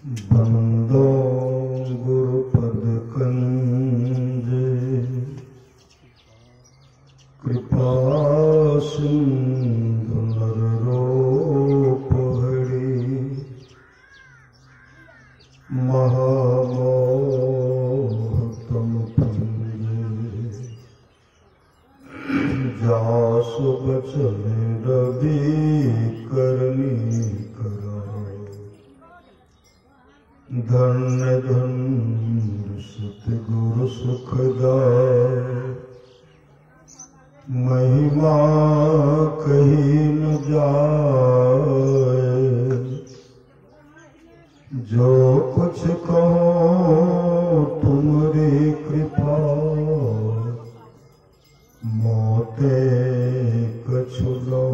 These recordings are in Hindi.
बंदो गुरुपद कंज कृपा सिंधु नर रूप हरि महामोहतम पुंज जासु बचन रवि करनी धन्य धन्य सतगुरु सुखदाय महिमा कही न जाए। जो कुछ कहो तुम्हारी कृपा मोते कछु लो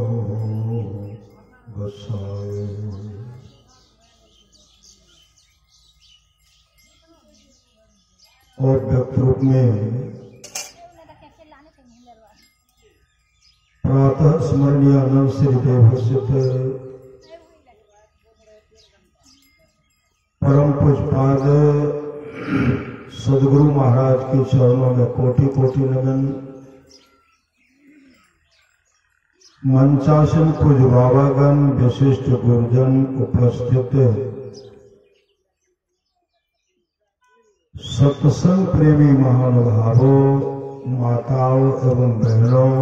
बसाए। और व्यक्त रूप में प्रातः स्मरणीय नव श्री देवसित परम पूज्यपाद सदगुरु महाराज के चरणों में कोटि कोटि नमन। मंचासन पूज्य बाबागण विशिष्ट गुरुजन उपस्थित सत्संग प्रेमी महानुभावों माताओं एवं बहनों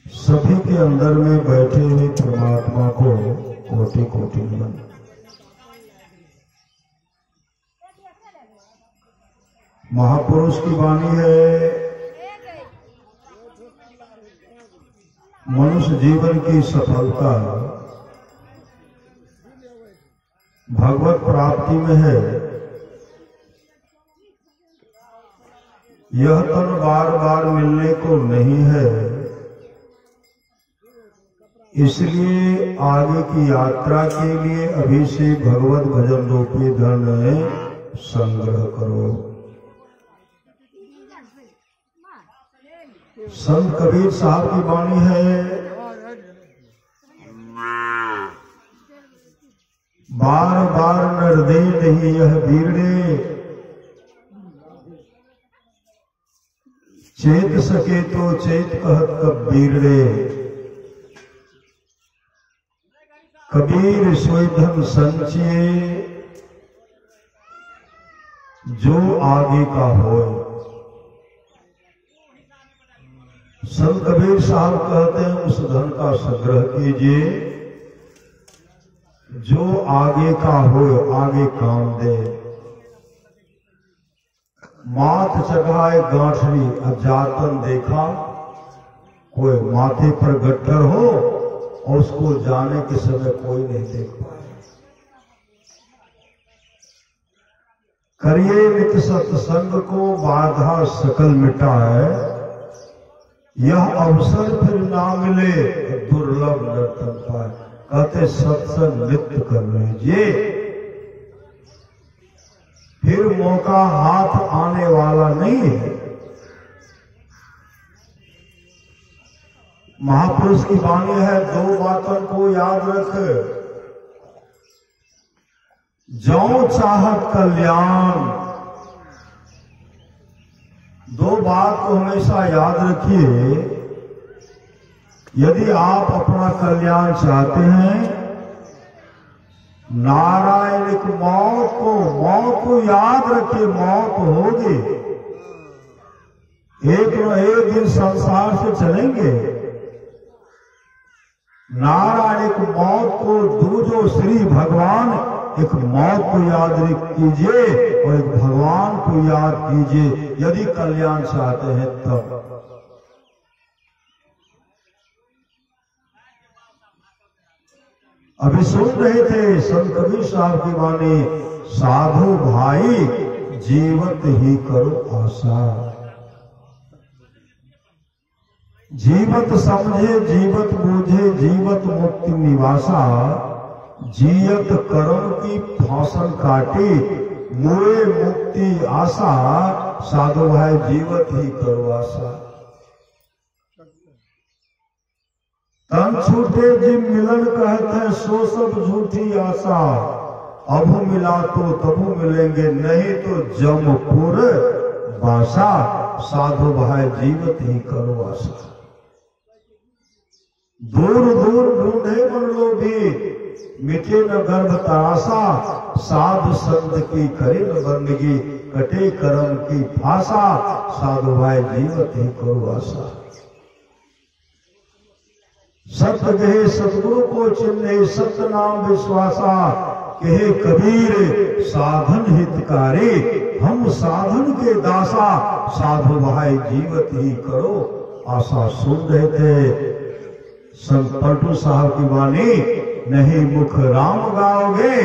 सभी के अंदर में बैठे हुए परमात्मा को कोटि कोटि नमन। महापुरुष की वाणी है मनुष्य जीवन की सफलता भगवत प्राप्ति में है। यह तन बार बार मिलने को नहीं है, इसलिए आगे की यात्रा के लिए अभी से भगवत भजन रूपी धन संग्रह करो। संत कबीर साहब की वाणी है बार बार नर दे नहीं यह बीरड़े चेत सके तो चेत कहत कब बीरड़े। कबीर सोई धन संचिए जो आगे का हो। संत कबीर साहब कहते हैं उस धन का संग्रह कीजिए जो आगे का हो, आगे काम दे। माथ चढ़ाए गांठरी अजातन देखा, कोई माथे पर गट्ठर हो और उसको जाने के समय कोई नहीं देख पाए। करिए नित सत्संग को बाधा सकल मिटाए, यह अवसर फिर ना मिले दुर्लभ नर्तन पाए। कहते सत्संग नित्य कर लीजिए फिर मौका हाथ आने वाला नहीं है। महापुरुष की वाणी है दो बातों को याद रख, जो चाहत कल्याण। दो बात को हमेशा याद रखिए, यदि आप अपना कल्याण चाहते हैं नारायण की मौत को याद रखिए, मौत होगी एक न एक दिन संसार से चलेंगे। नारायण की मौत को दूजो श्री भगवान एक मौत को याद कीजिए और एक भगवान को याद कीजिए यदि कल्याण चाहते हैं तब। अभी सुन रहे थे संत कबीर साहब की वाणी, साधु भाई जीवत ही करो आशा। जीवत समझे जीवत बूझे जीवत मुक्ति निवासा, जियत कर्म की फांसन काटी मोए मुक्ति आशा। साधु भाई जीवत ही करो आशा। तन छूटे जिम मिलन कहते सो सब झूठी आशा। अबू मिला तो तबू मिलेंगे, नहीं तो जमपुर बासा। साधु भाई जीवत ही करो आशा। दूर दूर ढूंढे मन लोभी, मिटे न गर्भ तरासा। साधु संत की करे न बंदगी, कटे कर्म की फांसा। साधु भाई जीवत ही करो आशा। सत्य कहे सतगुरु को चिन्हे, सत्य नाम विश्वासा। कहे कबीर साधन हितकारी, हम साधन के दासा। साधु भाई जीवत ही करो आशा। सुन रहे थे संत पलटू साहब की वाणी, नहीं मुख राम गाओगे,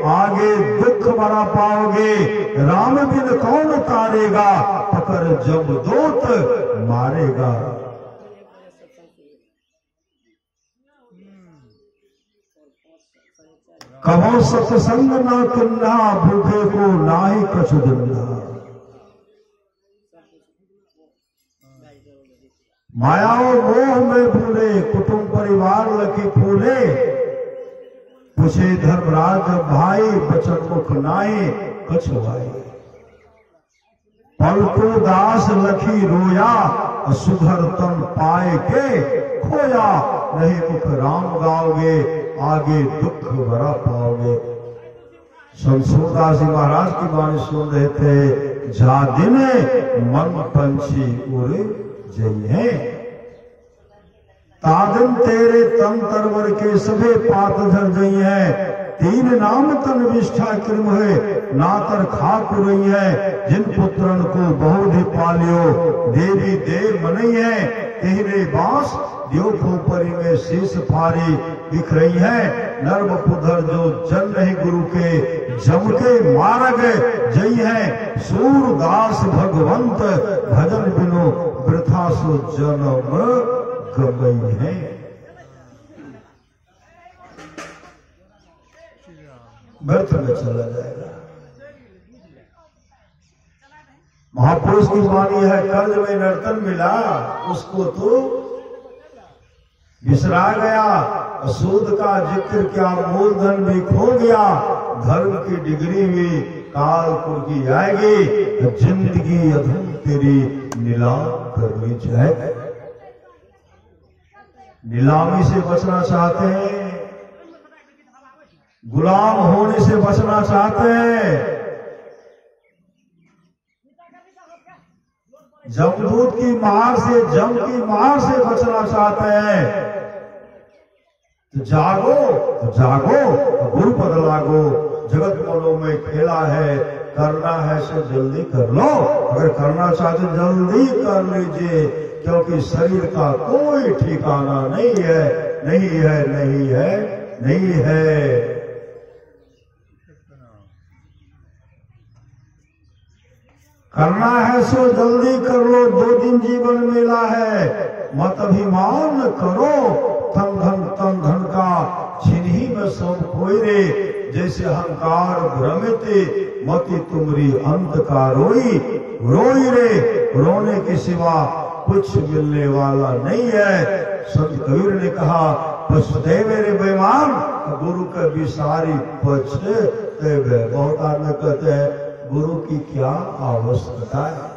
आगे दुख बड़ा पाओगे। राम बिन कौन तारेगा, पकड़ जमदूत मारेगा। कहो सत्संग ना किन्ना, भूखे को नाही कछु दिन्ना। मायाओ मोह में भूले, कुटुंब परिवार लखी फूले। पूछे धर्मराज भाई, बचन मुख नाई कछुआई। पलटू दास लखी रोया, सुघर तन पाए के खोया। नहीं मुख राम गाओगे, आगे दुख भरा पाओगे। सूरदास जी महाराज की वाणी सुन रहे थे। जा दिन मन पंछी उड़ जइए, तादन तेरे तन तरवर के सभे पात झर जई है। तीन नाम तन विष्ठा कृम है, नातर खाक रही है। जिन पुत्रन को बहुधि पालियो, देवी देव मनई है। कहरे बांस देव खोपरी में शीश फारी दिख रही है। नर्म पुधर जो जन नहीं गुरु के, जम के मार्ग जई है। सूरदास भगवंत भजन बिनो, वृथा सो जन्म गई है। व्यर्थ में चला जाएगा। महापुरुष की वाणी है, कर्ज में नर्तन मिला, उसको तो बिसरा गया। सूद का जिक्र क्या, मूलधन भी खो गया। धर्म की डिग्री भी कालपुर की आएगी। जिंदगी अधूम तेरी नीलाम कर ली जाए। नीलामी से बचना चाहते हैं, गुलाम होने से बचना चाहते हैं, जमदूत की मार से, जम की मार से बचना चाहते हैं, तो जागो, तो जागो, गुरु पद लागो। जगत मनो में खेला है, करना है सो जल्दी कर लो। अगर करना चाहते जल्दी कर लीजिए, क्योंकि शरीर का कोई ठिकाना नहीं है, नहीं है, नहीं है, नहीं है। करना है सो जल्दी कर लो, 2 दिन जीवन मिला है। मत अभिमान करो, तन धन का छिन्ही में सब खोई रे। जैसे अहंकार भ्रमित, मति तुमरी अंत का रोई रे। रोने के सिवा कुछ मिलने वाला नहीं है। संत कबीर ने कहा, पछते मेरे बेईमान, गुरु के विसारी पछते। बहुत आदमी कहते हैं गुरु की क्या आवश्यकता है।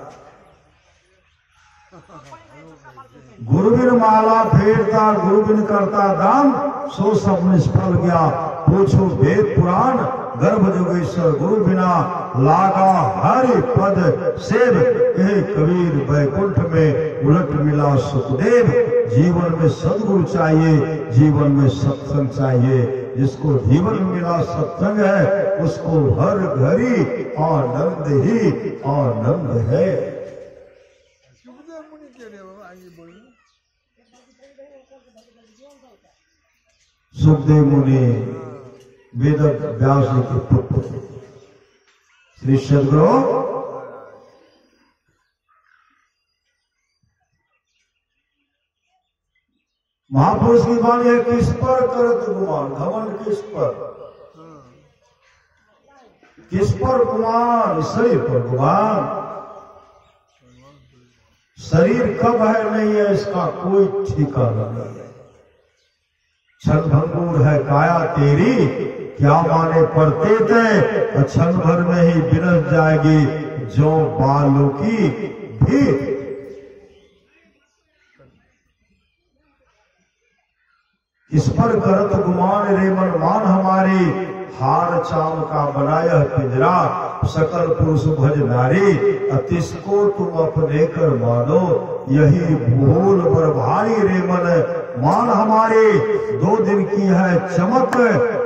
गुरु बिन माला फेरता, गुरु बिन करता दान, सो सब निष्फल गया। पूछो वेद पुराण, गर्भ जोगेश्वर गुरु बिना, लागा हरि पद सेव। कहे कबीर वैकुंठ में उलट मिला सुखदेव। जीवन में सदगुरु चाहिए, जीवन में सत्संग चाहिए। जिसको जीवन में मिला सत्संग है, उसको हर घड़ी आनंद ही आनंद है। सुखदेव मुनि वेद व्यास जी के पुत्र श्री सद्गुरु महापुरुष की वाणी है, किस पर करत गुमान, घमंड किस पर, किस पर गुमान, शरीर पर गुमान। शरीर कब है नहीं है इसका कोई ठिकाना नहीं है। क्षणभंगुर है काया तेरी, क्या माने पड़ते थे, क्षण भर में ही बिनस जाएगी जो बालों की भी। इस पर करत गुमान रे मनमान हमारी, हार चाम का बनाया पिंजरा, सकल पुरुष भज नारी, अतिसको तुम अपने कर मानो, यही भूल बर भारी रे मन मान हमारे। 2 दिन की है चमक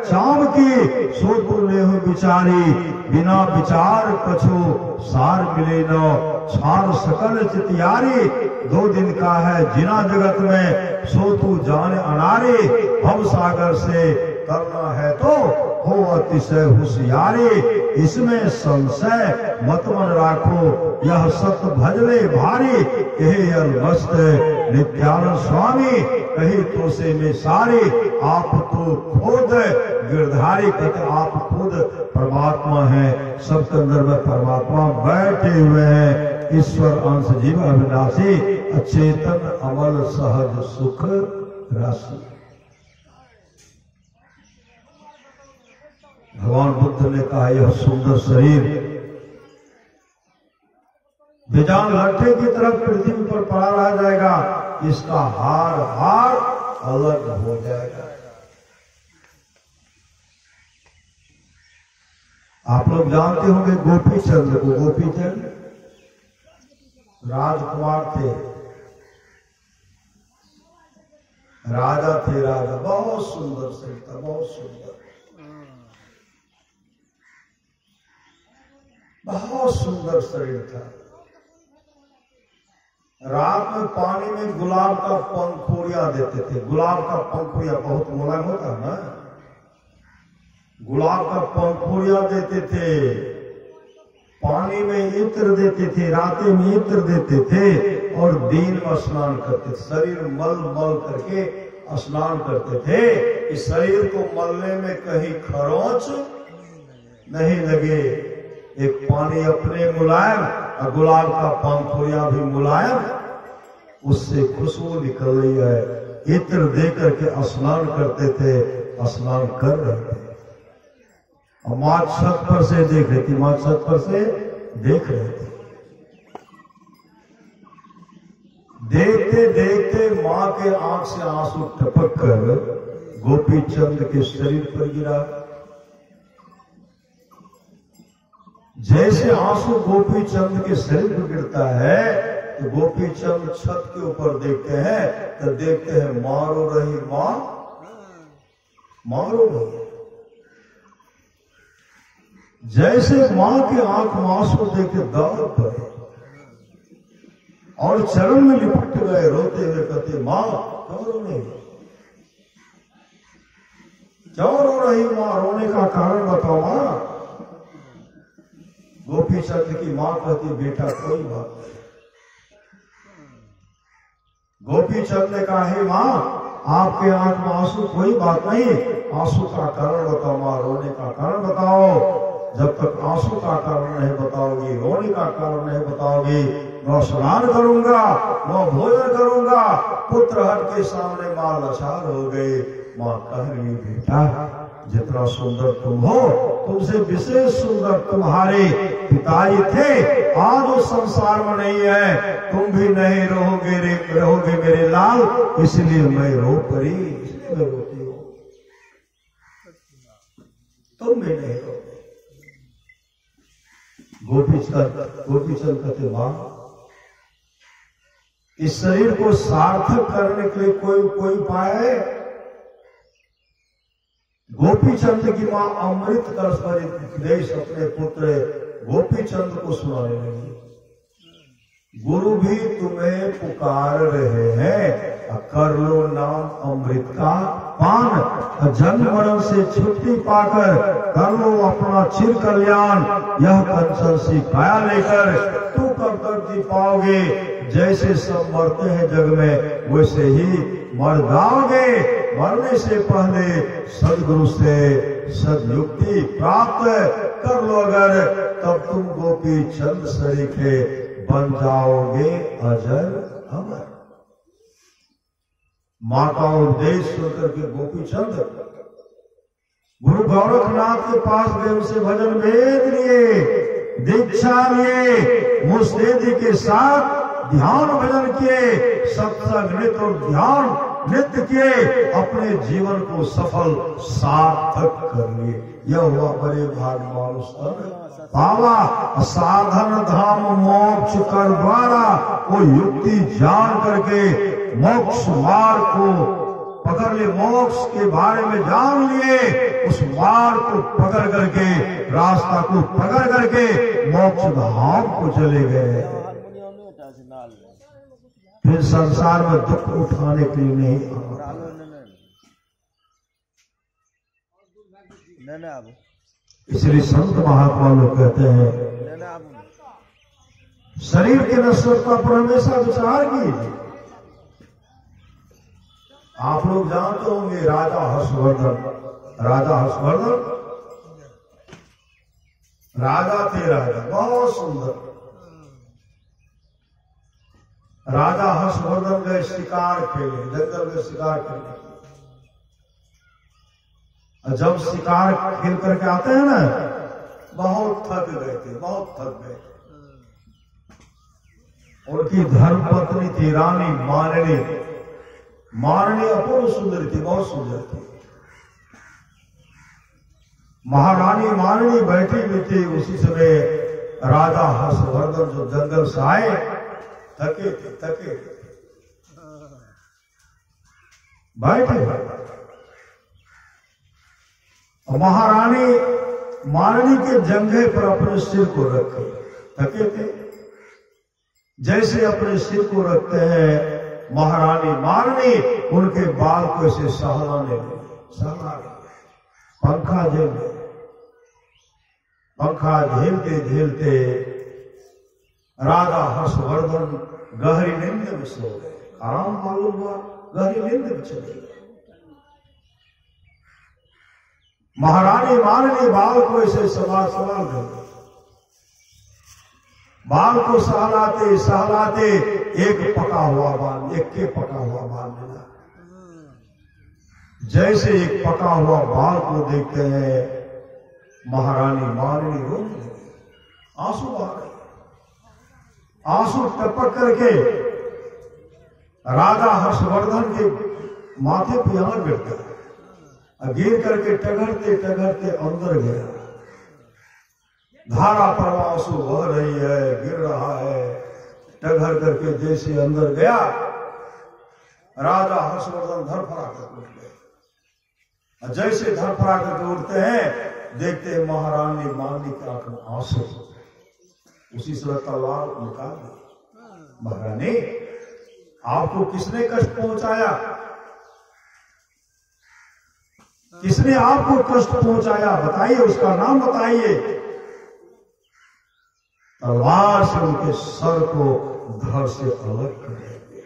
चाम की, सो तुम ले हो विचारी, बिना विचार कछो सार मिले न, छार सकल चितियारी। 2 दिन का है जिना जगत में, सो तू जान अनारे, भव सागर से करना है तो हो अतिशय होशियारी, इसमें संशय मत मन राखो, यह सत भजले भारी, कहे अलमस्त नित्यानंद स्वामी, कही तो से में सारे, आप तो खुद गिरधारी, कहते आप खुद परमात्मा हैं, सबके अंदर में परमात्मा बैठे हुए हैं, ईश्वर अंश जीव अविनाशी, अचेतन अमल सहज सुख राशि। भगवान बुद्ध ने कहा यह सुंदर शरीर बेजान लट्ठे की तरफ पृथ्वी पर पड़ा रह जाएगा, इसका हार हार अलग हो जाएगा। आप लोग जानते होंगे गोपी चंद को, गोपी चंद राजकुमार थे, राजा थे, राजा, बहुत सुंदर शरीर था, बहुत सुंदर, बहुत सुंदर शरीर था। रात में पानी में गुलाब का पंखुड़िया देते थे, गुलाब का पंखुड़िया बहुत मुलायम होता है ना, गुलाब का पंखुड़िया देते थे, पानी में इत्र देते थे, रातें में इत्र देते थे, और दिन में स्नान करते थे, शरीर मल मल करके स्नान करते थे, इस शरीर को मलने में कहीं खरोंच नहीं लगे। एक पानी अपने मुलायम और गुलाब का पंखुड़िया भी मुलायम, उससे खुशबू निकल रही है, इत्र दे करके स्नान करते थे, स्नान कर रहे थे। और माँ छत पर से देख रही थी, माँ छत पर से देख रहे थे। देखते देखते माँ के आंख से आंसू टपक कर गोपी चंद के शरीर पर गिरा। जैसे आंसू गोपी चंद के शरीर पर गिरता है तो गोपी चंद छत के ऊपर देखते हैं तो देखते हैं माँ रो रही, माँ रो रही। जैसे माँ की आंख में आंसू देखे दौड़ पड़े और चरण में लिपट गए, रोते हुए कहते माँ क्यों रो रही, क्यों रो रही माँ, रोने का कारण बताओ माँ। गोपी चंद की मां कहती बेटा कोई बात नहीं। गोपी चंद ने कहा हे मां आपके आंख में आंसू, कोई बात नहीं, आंसू का कारण बताओ मां, रोने का कारण बताओ। जब तक आंसू का कारण नहीं बताओगी, रोने का कारण नहीं बताओगी, न स्नान करूंगा न भोजन करूंगा। पुत्र हट के सामने मां लाचार हो गई। मां कह रही बेटा जितना सुंदर तुम हो, तुमसे विशेष सुंदर तुम्हारे पिताजी थे, आज वो संसार में नहीं है, तुम भी नहीं रहोगे मेरे लाल, इसलिए मैं रो पड़ी, इसलिए मैं रोती हूँ, तुम भी नहीं रहोगे। गोपीचंद कहते मां इस शरीर को सार्थक करने के लिए कोई उपाय है? गोपीचंद की मां अमृत कलश पर उपदेश अपने पुत्र गोपीचंद को सुनाने लगी। गुरु भी तुम्हें पुकार रहे हैं, कर लो नाम अमृत का पान, जन्म मरण से छुट्टी पाकर कर लो अपना चिर कल्याण। यह कंचन सी काया लेकर तू कब तक जी पाओगे, जैसे सब मरते हैं जग में वैसे ही मर जाओगे। मरने से पहले सदगुरु से सदयुक्ति प्राप्त कर लो अगर, तब तुम गोपी चंद सरीखे बन जाओगे अजर अमर। माँ का उपदेश सुनकर के गोपी चंद गुरु गोरखनाथ के पास गए, उनसे भजन भेद लिए, दीक्षा लिए, मुस्तैदी के साथ ध्यान भजन किए, सत्संग नित्य और ध्यान नित्य किए, अपने जीवन को सफल सार्थक कर लिए। यह हुआ बड़े भाग मानुष पावा साधन धाम मोक्ष कर द्वारा। वो युक्ति जान करके मोक्ष मार्ग को पकड़ ले, मोक्ष के बारे में जान लिए, उस मार्ग को पकड़ करके, रास्ता को पकड़ करके मोक्ष धाम को चले गए। फिर संसार में दुख उठाने के लिए नहीं आना। इसलिए संत महात्मा लोग कहते हैं शरीर के नश्वरता पर हमेशा विचार कीजिए। आप लोग जानते होंगे राजा हर्षवर्धन, राजा थे, राजा बहुत सुंदर। राजा हर्षवर्धन गए शिकार खेले, जंगल में शिकार खेलने। जब शिकार खेल करके आते हैं ना, बहुत थक गए थे, बहुत थक गए। उनकी धर्मपत्नी थी रानी माननी। माननी अपूर्व सुंदरी थी, बहुत सुंदर थी। महारानी माननी बैठी हुई थी। उसी समय राजा हर्षवर्धन जो जंगल से आए, थके थे बैठे। महारानी माननी के जंघे पर अपने सिर को रखे, थके थे। जैसे अपने सिर को रखते हैं महारानी माननी, उनके बाल को ऐसे सहलाने लगे, पंखा झेलते, पंखा झेलते झेलते राजा हर्षवर्धन गहरी नींद में सो गए। आराम मालूम हुआ, गहरी नींद में चले गए। महारानी माननी बाल को ऐसे संभाल गए। बाल को सहलाते सहलाते एक पका हुआ बाल, एक के पका हुआ बाल मिला। जैसे एक पका हुआ बाल को देखते हैं, महारानी माननी रोने लगी, आंसू आ गए। आंसू टपक करके राजा हर्षवर्धन के माथे पे यहां गिरता, गिर करके टगरते टगरते अंदर गया। धारा प्रवाह आंसू बह रही है, गिर रहा है। टगर करके जैसे अंदर गया, राजा हर्षवर्धन धरफरा कर उठ गए। जैसे धरफरा करके उठते हैं, देखते हैं महारानी माननी की आंख में आंसू। उसी समय तलवार निकाल दी। महारानी, आपको किसने कष्ट पहुंचाया? किसने आपको कष्ट पहुंचाया? बताइए, उसका नाम बताइए। तलवार से उनके सर को धड़ से अलग कर देंगे।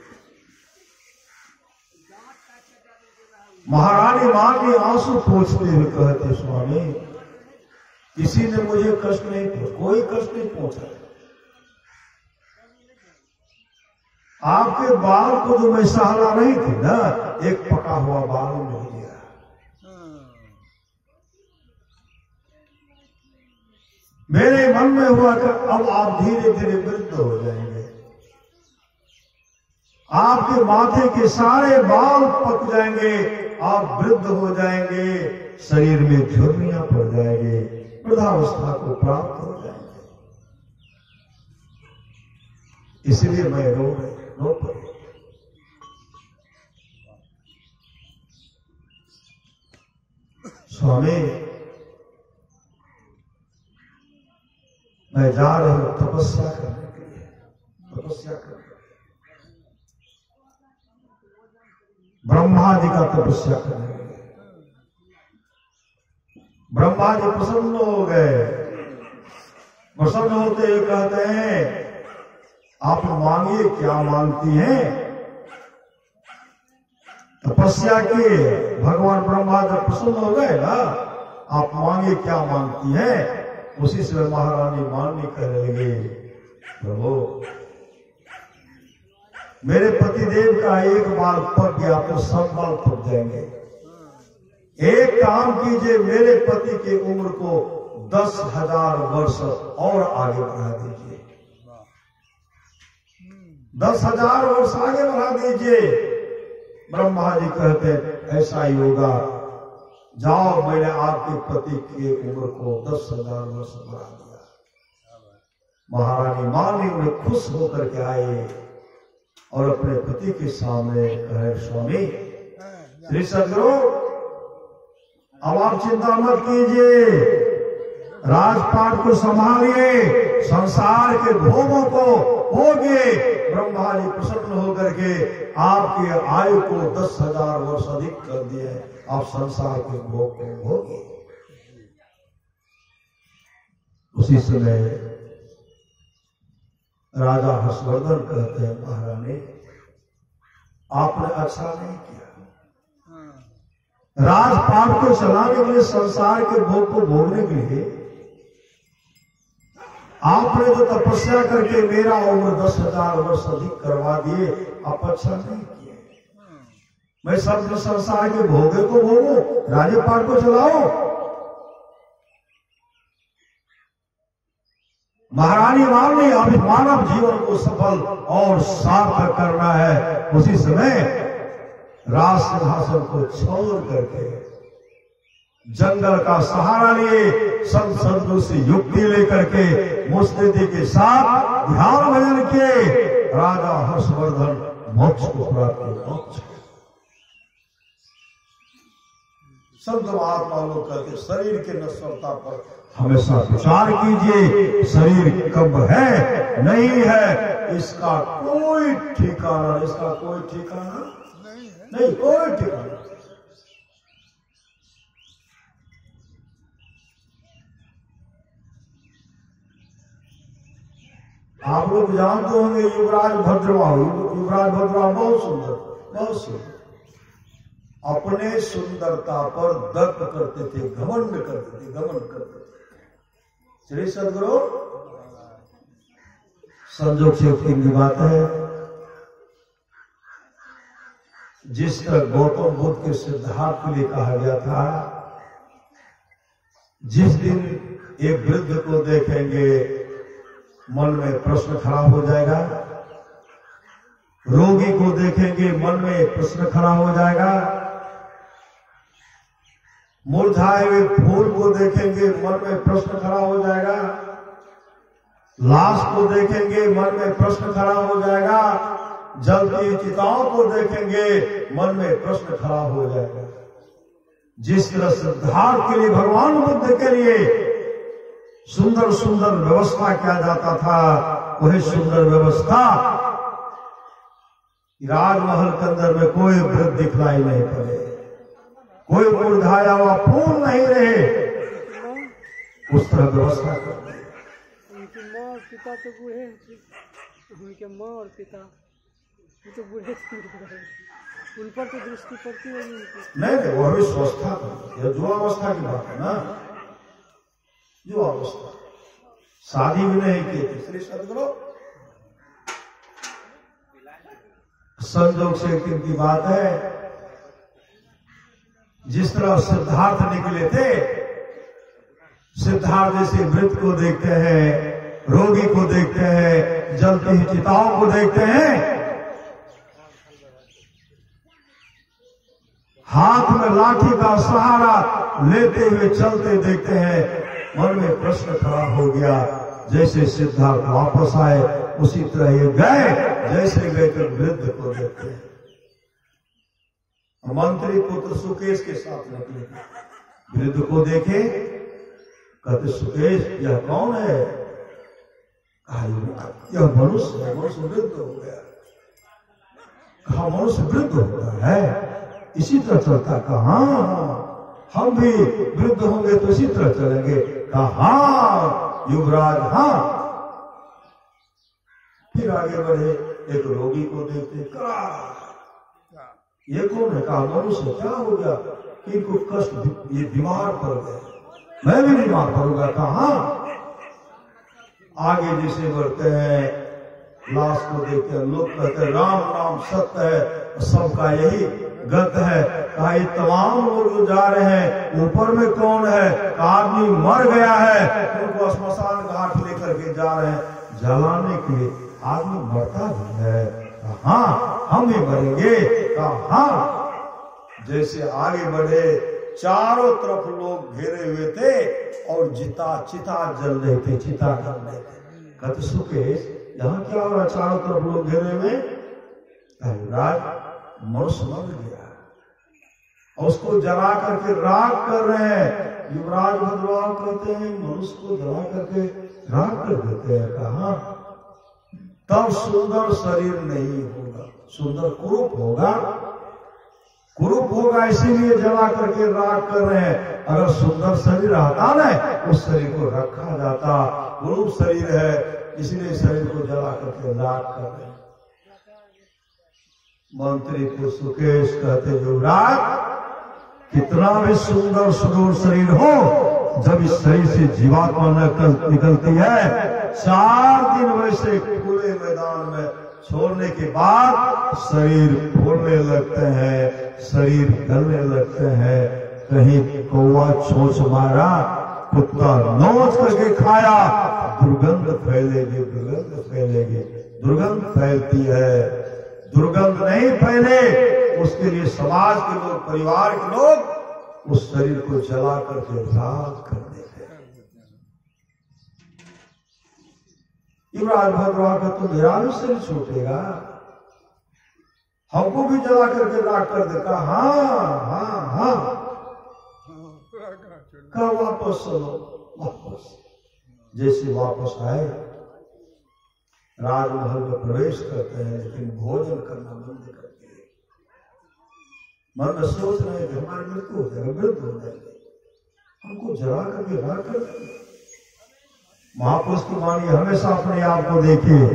महारानी माननी आंसू पोंछते हुए कहते, स्वामी, किसी ने मुझे कष्ट नहीं पहुंचा, कोई कष्ट नहीं पहुंचा। आपके बाल को जो मैं सहला रही थी ना, एक पका हुआ बाल मिल गया। मेरे मन में हुआ कि अब आप धीरे धीरे वृद्ध हो जाएंगे, आपके माथे के सारे बाल पक जाएंगे, आप वृद्ध हो जाएंगे, शरीर में झुर्रियां पड़ जाएंगे, वृद्धावस्था को प्राप्त हो जाएंगे। इसलिए मैं रो पड़ी। स्वामी, मैं जा रहा हूं तपस्या करने के लिए, तपस्या करने, ब्रह्मा जी का तपस्या करने के लिए। ब्रह्मा जी प्रसन्न हो गए। प्रसन्न होते हुए कहते हैं, आप मांगिए, क्या मांगती हैं? तपस्या की। भगवान ब्रह्मा जब प्रसन्न हो गए ना, आप मांगिए, क्या मांगती हैं? उसी से महारानी माननी कहने लगी, प्रभु, मेरे पतिदेव का एक बाल पक गया तो सब बाल पक जाएंगे। एक काम कीजिए, मेरे पति की उम्र को 10,000 वर्ष और आगे बढ़ा दीजिए, 10,000 वर्ष आगे बढ़ा दीजिए। ब्रह्मा जी कहते ऐसा ही होगा, जाओ मैंने आपके पति की उम्र को 10,000 वर्ष बढ़ा दिया। महारानी माली उन्हें खुश होकर के आए और अपने पति के सामने कहे, स्वामी श्री सदगुरु अब आप चिंता मत कीजिए, राजपाट को संभालिए, संसार के भोगों को भोगिए। ब्रह्मा जी प्रसन्न होकर के आपकी आयु को 10,000 वर्ष अधिक कर दिए, आप संसार के भोग को भोगिए। उसी समय राजा हर्षवर्धन कहते हैं, महारानी आपने अच्छा नहीं किया, राजपाट को चलाने के लिए, संसार के भोग को भोगने के लिए आपने जो तपस्या करके मेरा उम्र 10,000 वर्ष अधिक करवा दिए, आप अच्छा नहीं किए। मैं सब संसार के भोगे को भोगूं, राजपाट को चलाओ। महारानी माली अभी मानव जीवन को सफल और सार्थक करना है। उसी समय राज सिंहासन को छोड़ करके जंगल का सहारा लिए, संत सदगुरु से युक्ति लेकर के मुस्तिदी के साथ ध्यान भजन किए, राजा हर्षवर्धन मोक्ष को प्राप्त किया। मोक्ष संत महात्मा लोग कहते शरीर के नश्वरता पर हमेशा विचार कीजिए, शरीर कब है नहीं है इसका कोई ठिकाना, इसका कोई ठिकाना नहीं, कोई ठिकाना। आप लोग जानते होंगे युवराज भद्रवाह, युवराज भद्रवाह बहुत सुंदर, बहुत सुंदर, अपने सुंदरता पर दर्प करते थे, घमंड करते थे, घमंड करते थे। श्री सदगुरु संजोग से की बात है, जिस तरह गौतम बुद्ध के सिद्धार्थ के लिए कहा गया था, जिस दिन एक वृद्ध को देखेंगे मन में प्रश्न खड़ा हो जाएगा, रोगी को देखेंगे मन में प्रश्न खड़ा हो जाएगा, मुरझाए हुए फूल को देखेंगे मन में प्रश्न खड़ा हो जाएगा, लाश को देखेंगे मन में प्रश्न खड़ा हो जाएगा, जलती चिताओं को देखेंगे मन में प्रश्न खड़ा हो जाएगा। जिस तरह सिद्धार्थ के लिए, भगवान बुद्ध के लिए सुंदर सुंदर व्यवस्था किया जाता था, वही सुंदर व्यवस्था राजमहल के अंदर में कोई वृद्ध दिखलाई नहीं पड़े, कोई मुरझाया हुआ फूल नहीं रहे, उस तरह व्यवस्था कर दी। उनकी माँ और पिता तो बूढ़े, उनके माँ और पिता वो तो बूढ़े थे, उन पर तो दृष्टि पड़ती होगी उनकी। नहीं, वो भी स्वस्था था, जो अवस्था की बात है ना, जो अवस्था, शादी भी नहीं की थी। श्री सदगुरु संजोग से की बात है, जिस तरह सिद्धार्थ निकले थे, सिद्धार्थ जैसे मृत को देखते हैं, रोगी को देखते हैं, जलती चिताओं को देखते हैं, हाथ में लाठी का सहारा लेते हुए चलते देखते हैं, मन में प्रश्न खड़ा हो गया। जैसे सिद्धार्थ वापस आए उसी तरह ये गए, जैसे गए तो वृद्ध को देखते हैं। मंत्री पुत्र सुकेश के साथ निकले, वृद्ध को देखे, कहते सुकेश यह कौन है? यह मनुष्य है, मनुष्य वृद्ध हो गया। कहा मनुष्य वृद्ध होता है, इसी तरह चलता। कहा हम भी वृद्ध होंगे तो इसी तरह चलेंगे। कहा युवराज हाँ। फिर आगे बढ़े, एक रोगी को देखते, कहा ये कौन है? कहा मनुष्य। क्या हो गया? इनको कष्ट, ये बीमार पड़ गए, मैं भी बीमार पड़ूंगा। कहा आगे जैसे बढ़ते हैं, लाश को देखते हैं, लोग कहते हैं राम नाम सत्य है, सबका यही गत है। कहा ये तमाम लोग जो जा रहे हैं ऊपर में कौन है? आदमी मर गया है, उनको श्मशान घाट लेकर के जा रहे हैं जलाने के लिए। आदमी मरता भी है, हाँ हम भी मरेंगे। कहा हाँ। जैसे आगे बढ़े चारों तरफ लोग घेरे हुए थे और चिता जल रहे थे, चिता जल रहे थे। कहते सुकेश यहाँ क्या हो रहा? चारों तरफ लोग घेरे हुए। राज मनुष्य मर गया और उसको जला करके राख कर रहे हैं। युवराज भद्रवाह कहते हैं मनुष्य को जला करके राख कर देते हैं। कहा तब सुंदर शरीर नहीं होगा, सुंदर कुरूप होगा, कुरूप होगा, इसीलिए जला करके राख कर रहे हैं। अगर सुंदर शरीर आता ना उस शरीर को रखा जाता, कुरूप शरीर है इसलिए शरीर को जला करके राख कर रहे हैं। मंत्री को सुकेश कहते युवराज कितना भी सुंदर सुदूर शरीर हो, जब इस शरीर से जीवात्मा निकलती है 4 दिन वैसे खुले मैदान में छोड़ने के बाद शरीर फूलने लगते हैं, शरीर गलने लगते हैं। कहीं कौवा चोंच मारा, कुत्ता नोच करके खाया, दुर्गंध फैलेगी, दुर्गंध फैलेगी। दुर्गंध फैलती है, दुर्गंध नहीं फैले उसके लिए समाज के लोग, परिवार के लोग उस शरीर को जला करके राख कर देते हैं। युवराज भद्रवाह का तो मेरा भी शरीर छूटेगा, हमको भी जला करके राख कर देगा। हाँ हाँ हाँ। कहा वापस चलो, वापस। जैसे वापस आए राजमहल में प्रवेश करते हैं, लेकिन भोजन करना बंद करते हैं। मन में सोच रहे हैं कि हमारी मृत्यु हो जाएगा, मृत्यु हो जाएगी, हमको जला करके राख कर देंगे। महापुरुष की वाणी हमेशा अपने आप को देखिए,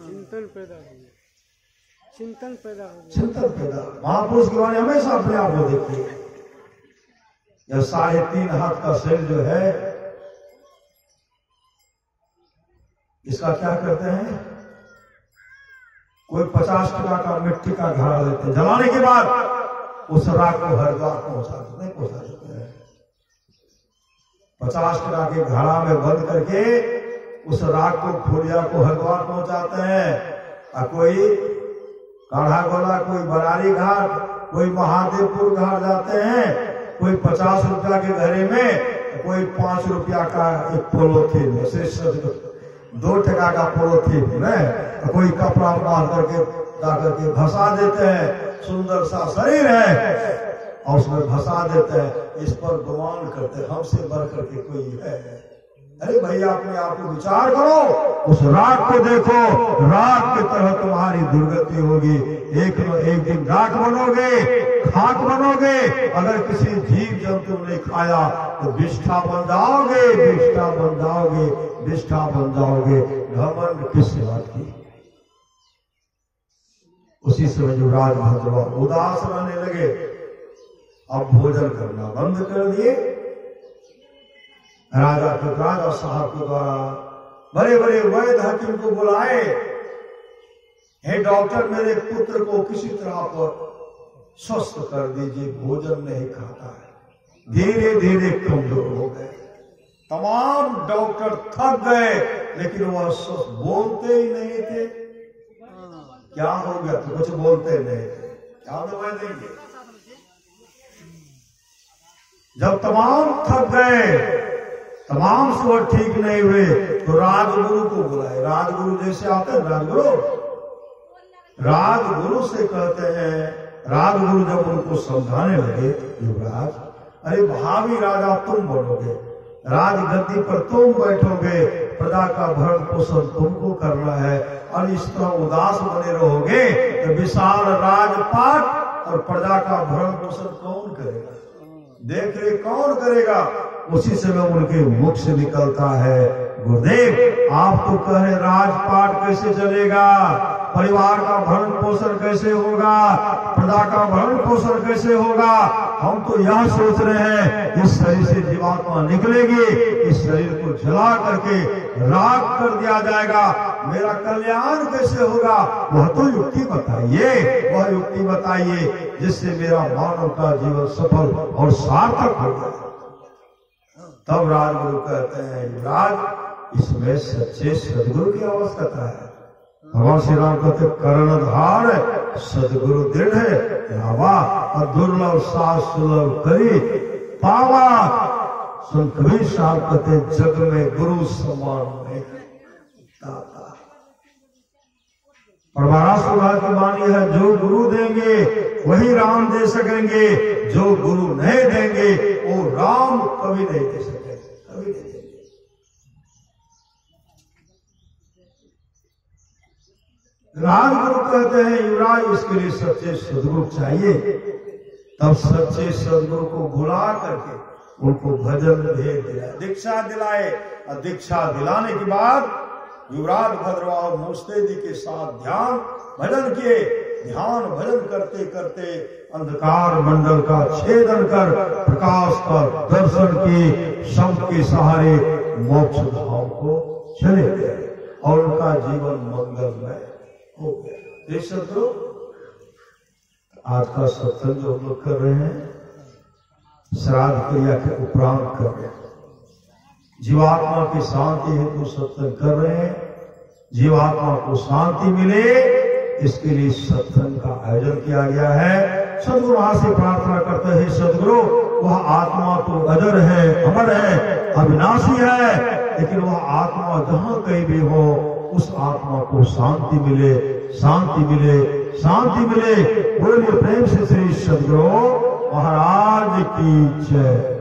चिंतन पैदा हो गया, चिंतन पैदा हो गया, चिंतन पैदा। महापुरुष की वाणी हमेशा अपने आप को देखिए। यह 3.5 हाथ का शरीर जो है इसका क्या करते हैं? कोई 50 टका का मिट्टी का घड़ा लेते हैं, जलाने के बाद उस राख को हरिद्वार पहुंचा देते हैं, पहुंचा देते हैं। 50 टका के घड़ा में बंद करके उस राख को फूलिया को हरिद्वार पहुंचाते हैं। और कोई काढ़ा गोला, कोई बरारी घाट, कोई महादेवपुर घाट जाते हैं। कोई 50 रुपया के घड़े में, कोई 5 रुपया का एक पोलोथीन, 2 टका का पोलोथीन में कोई कपड़ा बांध करके ला करके भसा देते हैं। सुंदर सा शरीर है और उसमें भसा देते हैं। इस पर गुमान करते हैं हमसे बढ़ करके कोई है। अरे भैया अपने आप को विचार करो, उस राख को देखो, राख की तरह तुम्हारी दुर्गति होगी। एक न एक दिन राख बनोगे, खाक बनोगे। अगर किसी जीव जंतु ने खाया तो विष्ठा बन जाओगे, विष्ठा बन जाओगे, विष्ठा बन जाओगे। घमंड किस बात की? उसी समय युवराज भद्रवाह उदास रहने लगे, अब भोजन करना बंद कर दिए। राजा साहब के द्वारा बड़े बड़े वैद्य हकीम को बुलाए। हे डॉक्टर, मेरे पुत्र को किसी तरह पर स्वस्थ कर दीजिए, भोजन नहीं खाता है, धीरे धीरे कमजोर हो गए। तमाम डॉक्टर थक गए, लेकिन वह स्वस्थ बोलते ही नहीं थे। क्या हो गया? तो कुछ बोलते नहीं थे। क्या दवाई देंगे? जब तमाम थक गए, तमाम स्वर ठीक नहीं हुए, तो राजगुरु को बुलाए। राजगुरु जैसे आते हैं, राजगुरु से कहते हैं। राजगुरु जब उनको समझाने लगे, युवराज, अरे भावी राजा तुम बनोगे, राजगद्दी पर तुम बैठोगे, प्रजा का भरण पोषण तुमको करना है, और इस तरह उदास बने रहोगे तो विशाल राजपाट और प्रजा का भरण पोषण कौन करेगा? देख रेख कौन करेगा? उसी समय उनके मुख से निकलता है, गुरुदेव आप तो कह रहे राजपाट कैसे चलेगा, परिवार का भरण पोषण कैसे होगा, प्रजा का भरण पोषण कैसे होगा। हम तो यह सोच रहे हैं इस शरीर से जीवात्मा निकलेगी, इस शरीर को जला करके राख कर दिया जाएगा, मेरा कल्याण कैसे होगा, वह तो युक्ति बताइए, वह युक्ति बताइए जिससे मेरा मानव का जीवन सफल और सार्थक हो जाए। तब राजगुरु कहते हैं, युवराज इसमें सच्चे सदगुरु की आवश्यकता है। भगवान श्री राम कहते कर्णधार सदगुरु दृढ़ लावा, और दुर्लभ सास सुलभ करी पावा। संत कबीर साहब कहते जग में गुरु समान नहीं दाता। और महाराष्ट्र की वाणी है, जो गुरु देंगे वही राम दे सकेंगे, जो गुरु नहीं देंगे वो राम कभी नहीं दे सकेंगे, कभी नहीं देंगे। राजगुरु कहते हैं युवराज इसके लिए सच्चे सदगुरु चाहिए। तब सच्चे सदगुरु को बुला करके उनको भजन भेद दिलाए, दीक्षा दिलाए, और दीक्षा दिलाने के बाद युवराज भद्रवाह मुस्तैदी के साथ ध्यान भजन किए। ध्यान भजन करते करते अंधकार मंडल का छेदन कर प्रकाश का दर्शन किए, शब्द के सहारे मोक्ष धाम को चले गए और उनका जीवन मंगलमय हो गया। देख सकते हो आज का सत्संग जो हम लोग कर रहे हैं, श्राद्ध क्रिया के उपरांत कर रहे हैं, जीवात्मा की शांति हेतु सत्संग कर रहे हैं। जीवात्मा को शांति मिले इसके लिए सत्संग का आयोजन किया गया है। सदगुरु वहां से प्रार्थना करते हैं, सदगुरु वह आत्मा तो अजर है, अमर है, अविनाशी है, लेकिन वह आत्मा जहां कहीं भी हो उस आत्मा को शांति मिले, शांति मिले, शांति मिले। बोलिए प्रेम से श्री सदगुरु महाराज की जय।